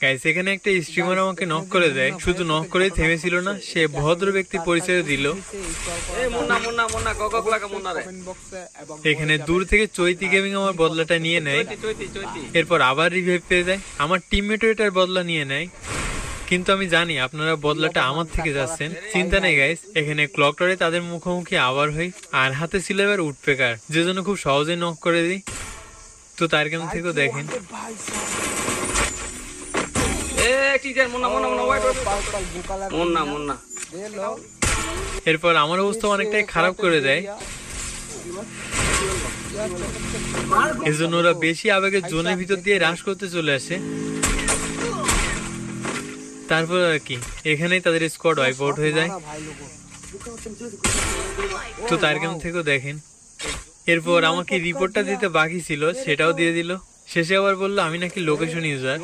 Guys এখানে একটা streamer আমাকে নক করে দেয়, শুধু নক করেই থেমেছিল না, সে ভদ্র ব্যক্তি পরিচয় দিল। এখানে দূর থেকে চৈতি গেমিং আমার বদলাটা নিয়ে নেয়, এরপর আবার রিভাইভ পেয়ে যায়। আমার টিমমেটও এটার বদলা নিয়ে নেয়, কিন্তু আমি জানি আপনারা বদলাটা আমার থেকে যাচ্ছেন। চিন্তা নেই গাইস, এখানে ক্লক টাওয়ারে তাদের মুখোমুখি আবার হই, আর হাতে ছিল এবার উডপেকার, যে জন্য খুব সহজেই নক করে দিই। তো তার কেমন থেকেও দেখেন। এরপর আমার অবস্থা অনেকটাই খারাপ করে দেয়, এজন্য ওরা বেশি আবেগের জোনের ভিতর দিয়ে রাশ করতে চলে আসে। তারপর আর কি, এখানেই তাদের স্কোয়াড ওয়াইপ আউট হয়ে যায়। তো তার কেমন থেকেও দেখেন। এরপর আমাকে রিপোর্টটা দিতে বাকি ছিল, সেটাও দিয়ে দিল। শেষে আবার বললো আমি নাকি লোকেশন ইউজার।